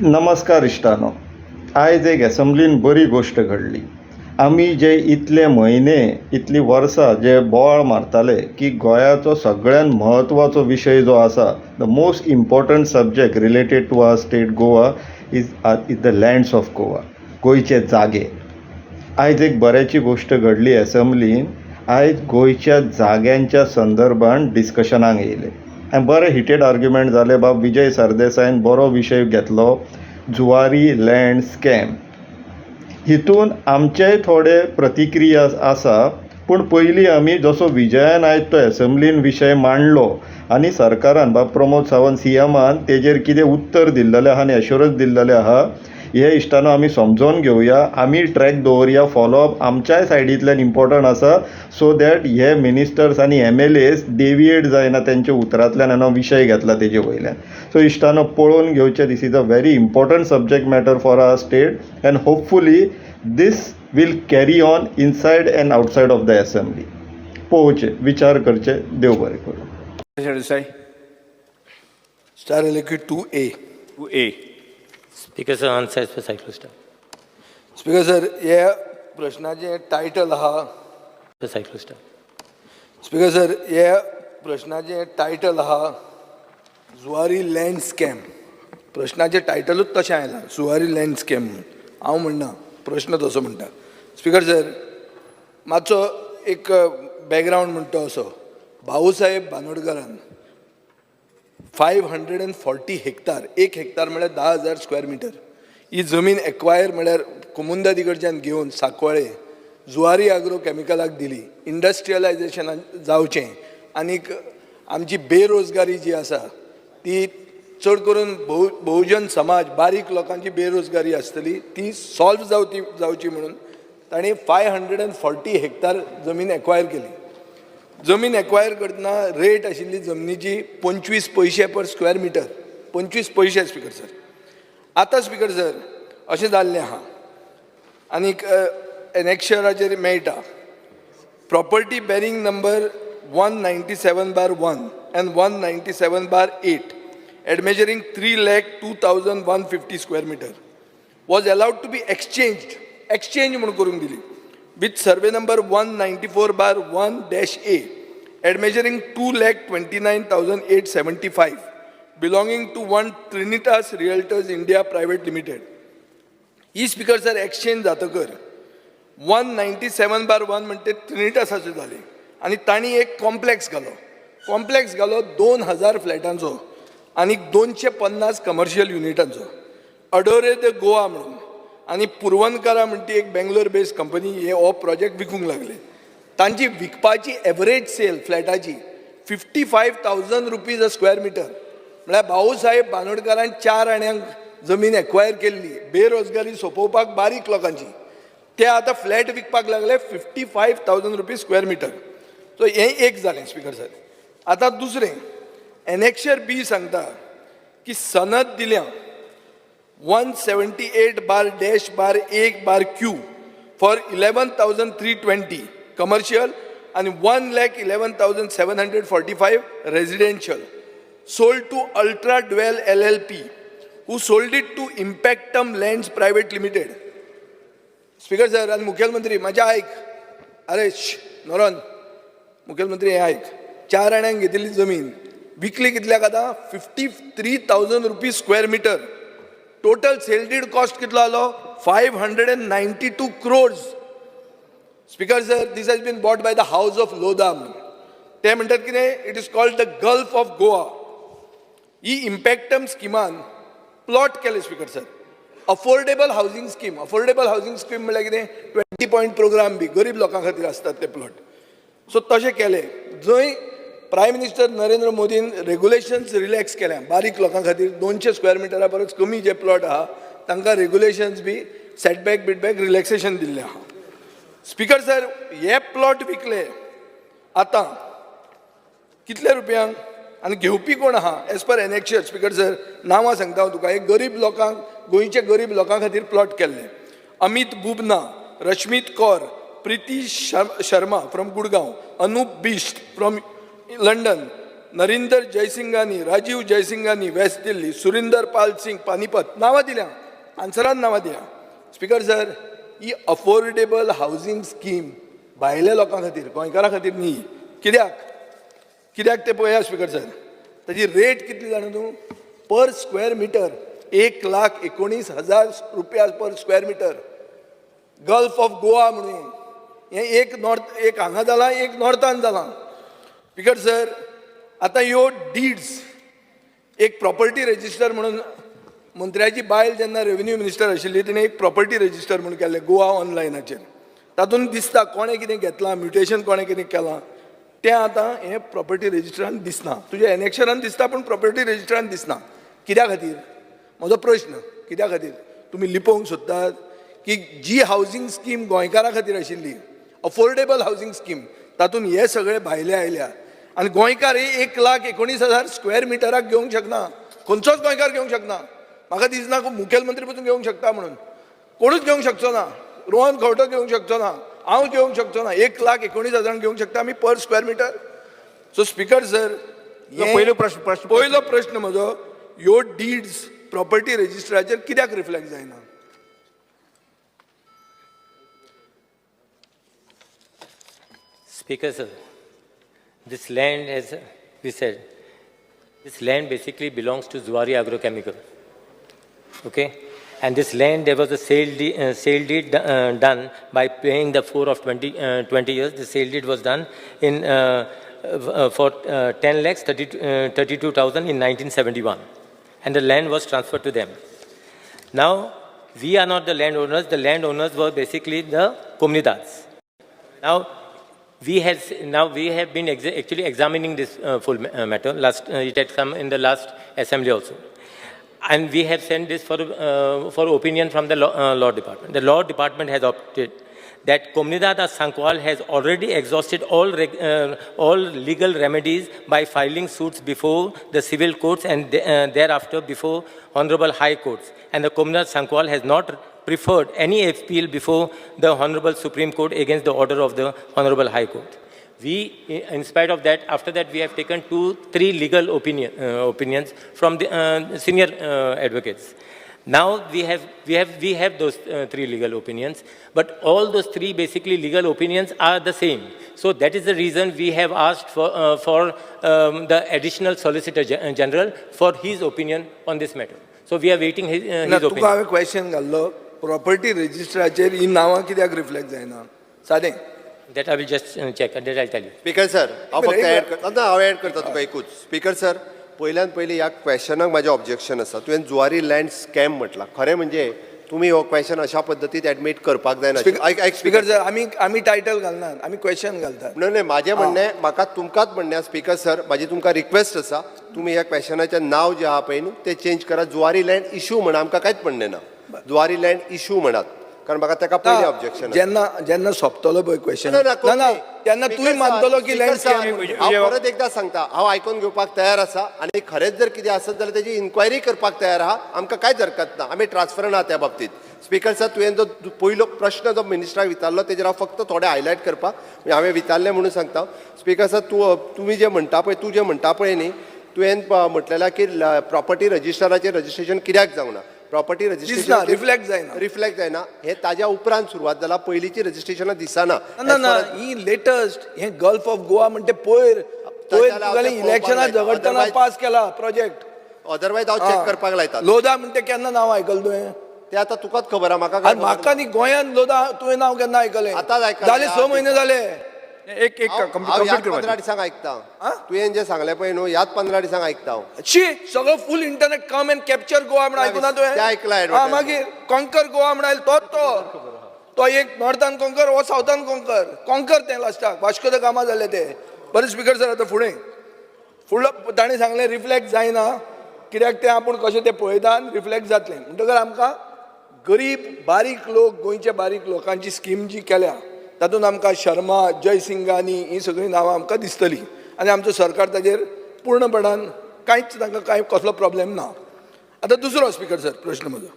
नमस्कार इश्टानो. आयज एक असेंब्लीन बरी गोष्ट घडली. आमी जे इतले म्हयने इतली वर्सां जे बोवाळ मारताले की गोंयाचो सगळ्यान म्हत्वाचो विशय जो आसा, the most important subject related to our state Goa is the lands of Goa, गोंयचे जागे. आयज एक बऱ्याची गोष्ट घडली असेंब्लीन. आयज गोंयच्या जाग्यांच्या संदर्भान डिस्कशनाक येयले आनी बरें हिटेड आर्ग्युमेंट जाले. बाब विजय सरदेसायन बरो विशय घेतलो, जुवारी लँड स्कॅम. हितून आमचेय थोडे प्रतिक्रिया आसा, पूण पयलीं आमी जसो विजयान आयज तो असेंब्लीन विशय मांडलो आनी सरकारान बाब प्रमोद सावंत सीएमान तेजेर कितें उत्तर दिल्लेलें आहा आनी एश्युरन्स दिल्लेलें आहा, हे इश्टानो आमी समजून घेवया. आमी ट्रॅक दवरया. फॉलोअप आमच्याय सायडींतल्यान इम्पॉर्टंट आसा, सो दॅट हे मिनिस्टर्स आनी MLAs डेविएट जायना तेंच्या उतरांतल्यान. हांवें विशय घेतला तेजे वयल्यान. सो इश्टानो पळोवन घेवचें. This is a very important subject matter for our state and hopefully this will carry on inside and outside of the assembly. पळोवचें, विचार करचे. देव बरें करूं. Star Liquid 2A. 2A. Speaker sir, answers for cyclostar. Speaker sir, या प्रश्नाचे title आहा. For cyclostar. Speaker sir, या प्रश्नाचे टायटल आहा जुवारी लँड स्कॅम. प्रश्नाचे टायटलूच तशें आयलां, जुवारी लँड स्कॅम म्हणून. हांव म्हणना, प्रश्न तसो म्हणटा. स्पीकर सर, मातसो एक बॅकग्रावंड म्हणटा असो. भाऊसाहेब बांदोडकरान 540 हेक्टर, 1 हेक्टर म्हळ्यार 10,000 स्क्वेअर मिटर ही जमीन एक्वायर म्हळ्यार कुमुंदादी कडच्यान घेवन सांकवाळे जुवारी आग्रो कॅमिकलाक दिली. इंडस्ट्रियलायजेशन जावचें आनीक आमची बेरोजगारी जी आसा ती चड करून बहुजन समाज, बारीक लोकांची बेरोजगारी आसतली ती सॉल्व जावची म्हणून ताणें 540 हेक्टर जमीन एक्वायर केली. जमीन एक्वायर करतना रेट आशिल्ली जमनीची 25 पैसे पर स्क्वेअर मिटर. 25 पैसे स्पीकर सर. आतां स्पीकर सर अशें जाल्लें आहा आनीक एनेक्शराचेर मेळटा. Property bearing number 197/1 and 197/8 at measuring 3,02,150 square meter was allowed to be exchanged. Exchange म्हणून करून दिली. with survey number 194/1-A at measuring 2,29,875 belonging to one Trinitas Realtors India Private Limited. He speaker sir exchange जातकर 197/1 म्हणते ट्रिनिटासाचे जाले आनी तांणी एक complex घालो 2,000 फ्लॅटांचो आनी 250 कमर्शियल युनिटांचो. अडोरे द गोवा म्हणून आनी पुरवनकारा म्हणटी एक बेंगलोर बेस्ड कंपनी हे हो प्रोजेक्ट विकूंक लागले. तांची विकपाची एवरेज सेल फ्लॅटाची 55,000 रुपीज अ स्क्वेअर मिटर. म्हळ्यार भाऊसाहेब बांदोडकरान 4 आण्यांक जमीन एक्वायर केल्ली बेरोजगारी सोंपोवपाक बारीक लोकांची. ते आतां फ्लॅट विकपाक लागले 55,000 रुपीज स्क्वेअर मिटर. सो हें एक जालें स्पीकर सर. आतां दुसरें एनेक्शर B सांगता की सनद दिल्या 178/-1/Q for 11,320 commercial and 1,11,745 residential sold to Ultra Dwell LLP who sold it to Impactum Lands Private Limited. Speaker sir आणि मुखेलमंत्री माझ्या ऐक. अरे नोरन मुखेलमंत्री हे ऐक. 4 आण्यांक घेतिल्ली जमीन विकली कितल्याक आतां 53,000 rupees square metre. Total sale deed cost कितलो आलो 592 crores. Speaker sir, this has been bought by the house of लोदाम. ते म्हणतात कितें, it is called the gulf of Goa. ही इम्पॅक्टम स्किमान प्लॉट केले speaker sir. Affordable housing scheme. Affordable housing scheme म्हळ्यार कितें 20 पॉयंट प्रोग्राम बी गरीब लोकां खातीर असतात ते प्लॉट. सो तशें केले. जंय प्रायम मिनिस्टर नरेंद्र मोदीन रेग्युलेशन्स रिलॅक्स केल्या बारीक लोकां खातीर. 200 स्क्वेअर मिटरा परस कमी जे प्लॉट आहा तांकां रेग्युलेशन्स बी सेटबॅक बिटबॅक रिलॅक्सेशन दिल्लें आहा. स्पीकर सर, हे प्लॉट विकले आतां कितल्या रुपयांक आनी घेवपी कोण आहा as per annexure. Speaker sir, नांवां सांगता हांव तुका. एक गरीब लोकांक, गोंयचे गरीब लोकां खातीर प्लॉट केल्ले. Amit Bubna, Rashmeet Kaur, Preeti Sharma from Gurgaon, Anup Bisht from London, Narendra Jaisinghani, Rajiv Jaisinghani west Delhi, Surinder Pal Singh Panipat नांवां दिल्या, आन्सरान नांवां दिल्या. स्पीकर सर, ही अफोर्डेबल हावजींग स्कीम भायल्या लोकां खातीर, गोंयकारां खातीर न्ही. कित्याक ते पळया स्पीकर सर, ताजी रेट कितली जाणा तूं? पर स्क्वेअर मिटर 1,19,000 रुपया per square metre. Gulf of Goa म्हणून हें एक हांगा जालां, एक नॉर्थान जालां. स्पीकर सर, आतां ह्यो डीड्स एक प्रॉपर्टी रजिस्टर म्हणून मंत्र्याची बायल जेन्ना रेव्हेन्यू मिनिस्टर आशिल्ली तिणें एक प्रॉपर्टी रजिस्टर म्हणून केल्लें गोवा ऑनलायनाचेर. तातूंत दिसता कोणें कितें घेतलां, म्युटेशन कोणें कितें केलां तें आतां हें प्रॉपर्टी रजिस्टरान दिसना. तुज्या एनेक्शनान दिसता पूण प्रॉपर्टी रजिस्टरान दिसना. कित्या खातीर? म्हजो प्रश्न, कित्या खातीर? तुमी लिपोवंक सोदतात की जी हावजींग स्कीम गोंयकारां खातीर आशिल्ली, अफोर्डेबल हावजींग स्कीम, तातूंत हे सगळे भायले आयल्या आनी गोंयकार 1,19,000 स्क्वेअर मिटराक घेवंक शकना. खंयचोच गोंयकार घेवंक शकना. म्हाका दिसना मुखेलमंत्री पसून घेवंक शकता म्हणून. कोणूच घेवंक शकचो ना. रोहन खंवटो घेवंक शकचो ना, हांव घेवंक शकचो ना. 1,19,000 घेवंक शकता आमी per square metre. So speaker sir, पयलो प्रश्न म्हजो, ह्यो डीड्स प्रॉपर्टी रजिस्टराचेर कित्याक रिफ्लेक्ट जायना? Speaker, sir, this land, as we said, this land basically belongs to Zuari Agrochemical. Okay? And this land, there was a sale deed done by paying the floor of 20 years. The sale deed was done in for 10 lakhs 32,000 in 1971. And the land was transferred to them. Now, we are not the landowners. The landowners were basically the comunidades. Now, we have been actually examining this full matter. It had come in the last assembly also. And we have sent this for opinion from the law department. The law department has opted that Comunidad of Sankual has already exhausted all legal remedies by filing suits before the civil courts and thereafter before Honorable High Courts. And the Comunidad Sankual has not preferred any appeal before the Honorable Supreme Court against the order of the Honorable High Court. We, in spite of that, after that we have taken 2-3 legal opinions from the senior advocates. Now we have those 3 legal opinions, but all those 3 basically legal opinions are the same. So that is the reason we have asked for the additional Solicitor General for his opinion on this matter. So we are waiting his opinion. तुका हांवें question घाल्लो, property रजिस्टराचेर ही नांवां कित्याक reflect जायना? सादें. That I will just check, and that I'll tell you. Speaker sir, हांव add करता तुका एकूच. Speaker sir, पयल्यान पयलीं ह्या क्वेश्चनाक म्हाजें ऑब्जेक्शन आसा. तुवें जुवारी लँड स्कॅम म्हटलां. खरें म्हणजे तुमी हो क्वेश्चन अशा पद्दतीन एडमीट करपाक जायना. स्पीकर सर, आमी टायटल घालनात, आमी क्वेश्चन घालतात. न्हय, म्हाजें म्हणणें, म्हाका तुमकांच म्हणणें स्पीकर सर, म्हाजी तुमकां रिक्वेस्ट आसा, तुमी ह्या क्वेश्चनाचें नांव जें आहा पळय न्हू तें चेंज करा. जुवारी लँड इश्यू म्हणा, आमकां कांयच म्हणणें ना. जुवारी लँड इश्यू म्हणात, कारण म्हाका ताका पयलीं ऑब्जेक्शन. जेन्ना सोंपतलो पळय क्वेश्चन तेन्ना तुवें मानतलो की लँड स्कॅम. हांव परत एकदां सांगता, हांव आयकून घेवपाक तयार आसा आनी खरेंच जर कितें आसत जाल्यार तेजी इन्क्वायरी करपाक तयार आहा. आमकां कांयच हरकत ना, आमी ट्रान्सफरंट आहा त्या बाबतींत. स्पीकर सर, तुवें जो पयलो प्रश्न जो मिनिस्टराक विचारलो तेजेर हांव फक्त थोडे हायलायट करपाक हांवें विचारलें म्हणून सांगता. स्पीकर सर, तुमी जें म्हणटा पळय, तूं जें म्हणटा पळय न्ही, तुवें म्हटलेलें की प्रॉपर्टी रजिस्टराचेर रजिस्ट्रेशन कित्याक जावना. प्रॉपर्टी रजिस्ट्रेशन रिफ्लेक्ट जायना हे ताज्या उपरांत सुरवात जाला, पयलींची रजिस्ट्रेशनां दिसना. ही लेटस्ट हे गल्फ ऑफ गोवा म्हणटे पयर इलेक्शनां झगडटना पास केला प्रोजेक्ट. अदरवायज हांव चॅक करपाक लायता. लोधा म्हणटे केन्ना नांव आयकलें तुवें? ते आतां तुकाच खबर आहा, म्हाका न्ही. गोंयांत लोधा तुवें नांव केन्ना आयकलें? आतांच आयकलें. जाले 6 म्हयने जाले. एक 15 दिसांक आयकता. तुवें जें सांगलें पळय न्हू, ह्याच 15 दिसांक आयकता हांव. सगळं full internet come and capture Goa म्हणून आयकुना तुवें? तें आयकलां. मागीर कॉन्कर गोवा म्हणून तो एक नॉर्थान कॉन्कर हो सावथान कॉन्कर तें लास्टाक वास्को द गामा जालें तें. बरें स्पीकर सर, आतां फुडलो ताणें सांगलें रिफ्लेक्ट जायना, कित्याक तें आपूण कशें तें पळयता आनी रिफ्लेक्ट जातलें. म्हणटकर आमकां गरीब बारीक लोक, गोंयच्या बारीक लोकांची स्कीम जी केल्या तातूंत आमकां शर्मा, जयसिंगानी ही सगळीं नांवां आमकां दिसतलीं आनी आमचो सरकार ताजेर पूर्णपणान कांयच तांकां कांय कसलो प्रॉब्लेम ना. आतां दुसरो स्पीकर सर प्रश्न म्हजो,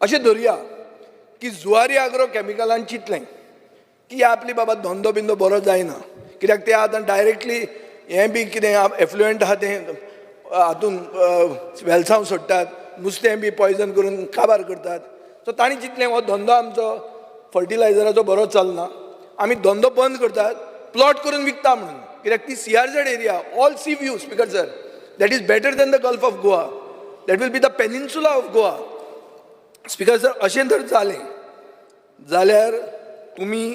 अशें धरया की जुवारी आग्रो कॅमिकलान चिंतलें की आपली बाबा धंदो बिंदो बरो जायना, कित्याक ते आतां डायरेक्टली हें बी कितें एफ्लुएंट आहा तें हातून वेलसांव सोडटात, नुस्तें बी पॉयजन करून काबार करतात. सो तांणी चिंतलें हो धंदो आमचो फर्टिलायझराचो बरो चलना, आमी धंदो बंद करतात, प्लॉट करून विकता म्हणून. कित्याक ती CRZ area, all C view, speaker sir, that is better than the gulf of Goa, that will be the peninsula of Goa. Speaker sir, अशें जर जालें जाल्यार तुमी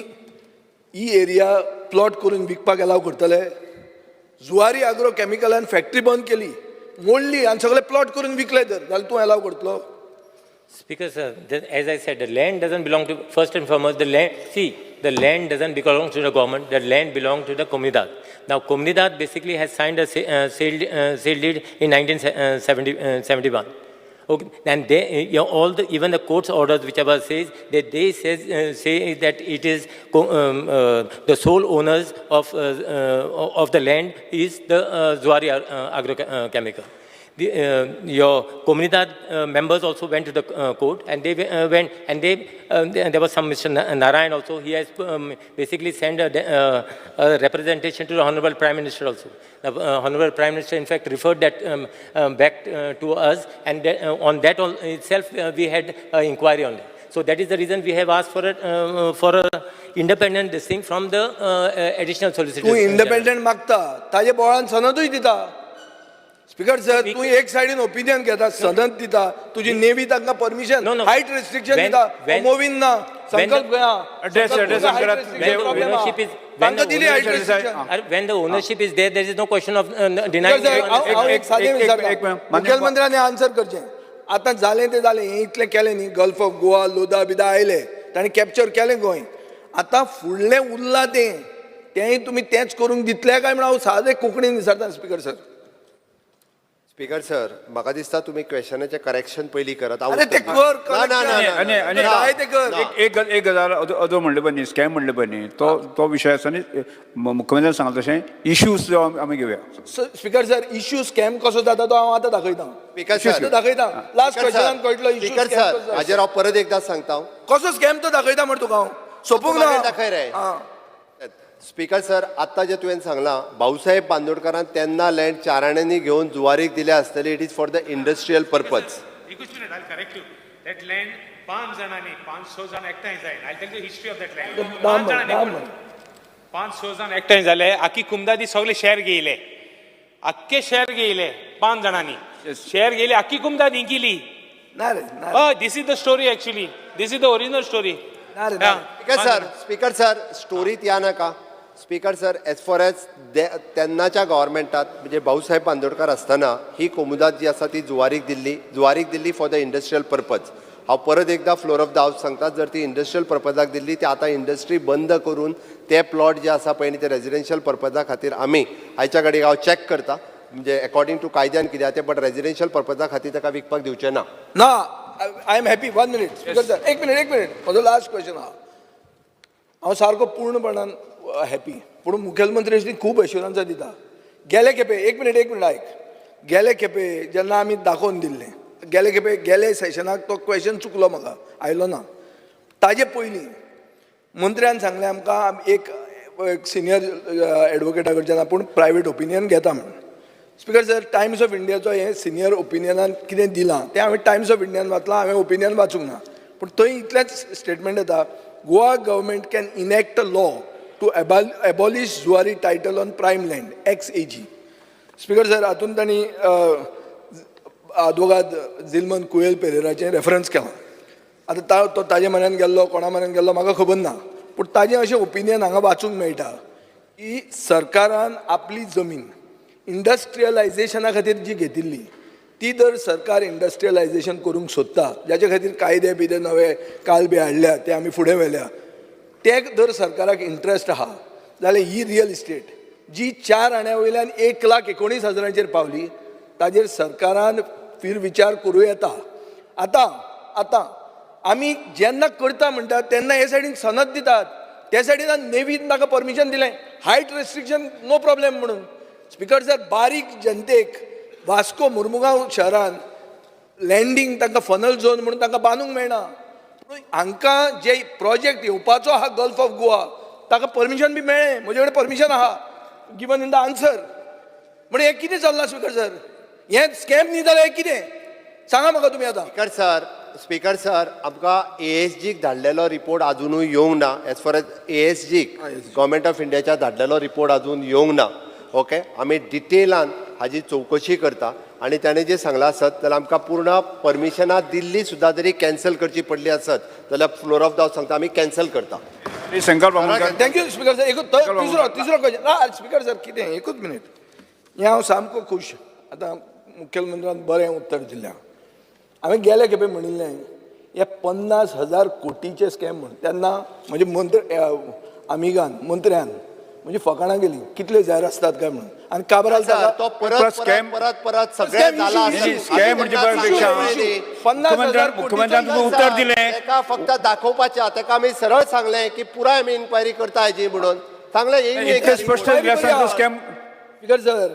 ही एरिया प्लॉट करून विकपाक अलाव करतले? जुवारी आग्रो कॅमिकलान फॅक्टरी बंद केली, मोडली आनी सगळे प्लॉट करून विकले तर जाल्यार तूं अलाव करतलो? Speaker, sir, as I said, the land doesn't belong to, first and foremost, the land doesn't belong to the government, the land belongs to the comunidad. Now, comunidad basically has signed a sale deed in 1971. Okay, and they, even the court's orders, whichever says, that they say that it is the sole owners of the land is the Zuari agrochemical. Your comunidad members also went to the court, and they went, and there was some Mr. Narayan also. He has basically sent a representation to the Honorable Prime Minister also. The Honorable Prime Minister, in fact, referred that back to us, and on that itself we had inquiry on it. So that is the reason we have asked for a independent this thing from the additional solicitor. तूं independent मागता, ताजे बोळान सनदूय दिता. Speaker sir, तूं एक सायडीन opinion घेता, सनद दिता, तुजी नेवी तांकां परमिशन, हायट रेस्ट्रिक्शन दिता, मोवीन ना, संकल्प घेया. When the ownership is there is no question of denying. हांव एक सादें विचारतां, मुखेलमंत्र्यान आन्सर करचें. आतां जालें तें जालें, हें इतलें केलें न्ही, गल्फ ऑफ गोवा, लोदा बिदा आयले, तांणी कॅप्चर केलें गोंय. आतां फुडलें उरलां तेंय तुमी तेंच करूंक दितले काय म्हण हांव सादें कोंकणीन विचारतां. स्पीकर सर, स्पीकर सर, म्हाका दिसता तुम्ही क्वेश्चनाचें करेक्शन पयलीं करात. अरे ते कर, आणि ते कर. एक गजाल अदो म्हणले पळय न्ही, स्कॅम म्हणले पळय न्ही, तो विशय आसा न्ही. मुख्यमंत्र्यान सांगला तशें इश्यूज जो आमी घेवया. स्पीकर सर, इश्यू स्कॅम कसो जाता तो हांव आतां दाखयतां. स्पीकर सर, दाखयतां. लास्ट क्वेश्चनान कळटलो इश्यू स्पीकर सर, हाजेर हांव परत एकदा सांगता. कसो स्कॅम तो दाखयता म्हण तुका हांव सोपूंक ना. दाखय रे. स्पीकर सर, आत्ता जे तुवें सांगलां, भाऊसाहेब बांदोडकरान तेन्ना लँड चाराण्यांनी घेवन जुवारीक दिले आसतले. It is for the industrial purpose. एकूच minute, I'll correct you. That land 5 जाणांनी 500 जाण एकठांय जायन. I'll tell you the history of that land. 500 जाण एकठांय जाले, आखी कुमदादी सगळे शेअर घेयले, आख्खे शेअर घेयले 5 जाणांनी. शेअर घेयले, आखी कुमदादी गेली. ना रे, this is the story actually. This is the original story. Speaker sir, स्टोरीत या नाका. Speaker sir, as far as तेन्नाच्या गव्हर्मेंटात म्हणजे भाऊसाहेब बांदोडकर आसतना ही कोमुदाद जी आसा ती जुवारीक दिल्ली फॉर द इंडस्ट्रियल पर्पज. हांव परत एकदा फ्लोर ऑफ द हाऊस सांगता, जर ती इंडस्ट्रियल पर्पजाक दिल्ली ती आतां इंडस्ट्री बंद करून ते प्लॉट जे आसा पळय न्ही ते रेजिडेन्शियल पर्पजा खातीर आमी आयच्या घडीक हांव चॅक करता, म्हणजे अकॉर्डिंग टू कायद्यान कितें आसा तें, बट रेजिडेन्शियल पर्पजा खातीर ताका विकपाक दिवचें ना. ना, I am happy. 1 minute speaker sir, एक मिनिट. म्हजो लास्ट क्वेश्चन आहा. हांव सारको पूर्णपणान हॅपी, पूण मुखेलमंत्री अशी खूब एश्युरन्सां दिता. गेले खेपे एक मिनिट आयक, गेले खेपे जेन्ना आमी दाखोवन दिल्लें, गेले सेशनाक तो क्वेश्चन चुकलो, म्हाका आयलो ना. ताजे पयलीं मंत्र्यान सांगलें आमकां एक सिनियर एडवोकेटा कडच्यान आपूण प्रायवेट ओपिनियन घेता म्हणून. स्पीकर सर, टायम्स ऑफ इंडियाचो हें सिनियर ओपिनियनान कितें दिलां तें हांवें टायम्स ऑफ इंडियान वाचलां, हांवें ओपिनियन वाचूंक ना. पूण थंय इतलेंच स्टेटमेंट येता, Goa government can enact a law to abolish Zuari title on prime land XAG. Speaker sir, हातून तांणी आदवोगाद झिल्मन कुएल पेरेराचें रेफरन्स केलां. आतां तो ताजे म्हऱ्यान गेल्लो, कोणा म्हऱ्यान गेल्लो म्हाका खबर ना, पूण ताजें अशें ओपिनियन हांगा वाचूंक मेळटा की सरकारान आपली जमीन इंडस्ट्रियलायझेशना खातीर जी घेतिल्ली ती जर सरकार इंडस्ट्रियलायझेशन करूंक सोदता, जाचे खातीर कायदे बिदे नवे काल बी हाडल्या ते आमी फुडें व्हेल्या, ते जर सरकाराक इंट्रस्ट आहा जाल्यार ही रियल इस्टेट जी 4 आण्या वयल्यान 1,19,000 पावली, ताजेर सरकारान फिरविचार करूं येता. आतां आमी जेन्ना करता म्हणटात तेन्ना हे सायडीन सनद दितात, त्या सायडीन नेवीन ताका परमिशन दिलें, हायट रेस्ट्रिक्शन नो प्रॉब्लेम म्हणून. स्पीकर सर, बारीक जनतेक वास्को मुर्मुगांव शहरान लँडींग तांकां फनल झोन म्हणून तांकां बांदूंक मेळना. हांकां जे प्रोजेक्ट येवपाचो आहा गल्फ ऑफ गोवा ताका परमिशन बी मेळ्ळें, म्हजे कडेन परमिशन आहा, गिवन इन द आन्सर. म्हणजे हे कितें चल्लां स्पिकर सर? हे स्कॅम न्ही जाल्यार हे कितें? सांगा म्हाका तुमी आतां. स्पीकर सर आमकां ASGक धाडलेलो रिपोर्ट अजूनय येवंक ना. As far as ASGक government of इंडियाच्या धाडलेलो रिपोर्ट अजून येवंक ना. ओके, आमी डिटेलान हाजी चवकशी करता आनी ताणें जें सांगलां आसत जाल्यार आमकां पूर्ण परमिशनां दिल्ली सुद्दां जरी कॅन्सल करची पडली आसत जाल्यार फ्लोर ऑफ द हावस सांगता आमी कॅन्सल करता. Shankar Bamankar thank you speaker sir. एकूच तिसरो क्वेश्चन. स्पिकर सर कितें एकूच मिनीट. हें हांव सामको खूश. आतां मुख्यमंत्र्यान बरें उत्तर दिलें. हांवें गेले खेपे म्हणिल्लें हे 50,000 कोटीचे स्कॅम म्हण तेन्ना म्हणजे आमिगान मंत्र्यान म्हणजे फकाणां गेली कितले जाहीर आसतात काय म्हणून आनी काबराल तो परत सगळें जाला. स्कॅम म्हणजे मुख्यमंत्र्यान तुका उत्तर दिलें. ताका फक्त दाखोवपाचें. ताका आमी सरळ सांगलें की पुराय आमी इन्क्वायरी करता हेजी म्हणून सांगलें. इतकें स्पश्ट दिलें आसा तो स्कॅम. स्पिकर सर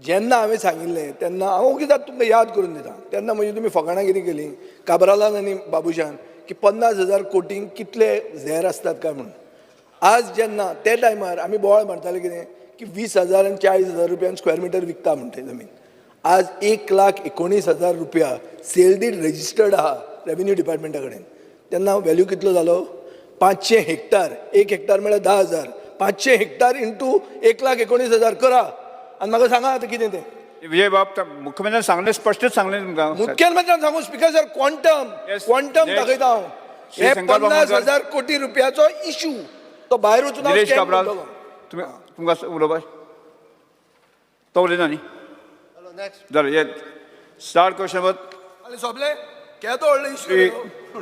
जेन्ना हांवें सांगिल्लें तेन्ना हांव ओगीच तुमकां याद करून दिता. तेन्ना म्हणजे तुमी फकाणागिरी केली काबरालान आनी बाबुशान की 50,000 कोटींक कितले झेर आसतात काय म्हणून. आज जेन्ना ते टायमार आमी बोवाळ मारताले कितें की 20,000 आनी 40,000 रुपयान स्क्वेअर मिटर विकता म्हणटा जमीन. आज 1,19,000 रुपया सेल डीड रजिस्टर्ड आहा रेव्हेन्यू डिपार्टमेंटा कडेन. तेन्ना व्हॅल्यू कितलो जालो? 500 हेक्टर. 1 हेक्टर म्हळ्यार 10,000. 500 हेक्टर इंटू 1,19,000 करा आनी म्हाका सांगा आतां कितें तें. विजय बाब मुख्यमंत्र्यान सांगलें स्पश्टच सांगलें तुमकां. मुख्यमंत्र्यान सांगू स्पिकर सर क्वांटम दाखयता हांव. हे 50,000 कोटी रुपयाचो इशू तो भायर वचून हांव निलेश scam काब्राल करतलो. तुमकां उलोवपाक तो उलयना न्ही. जालें स्टार्ट क्वेश्चन. सोंपलें? केदो व्हडलो इशू.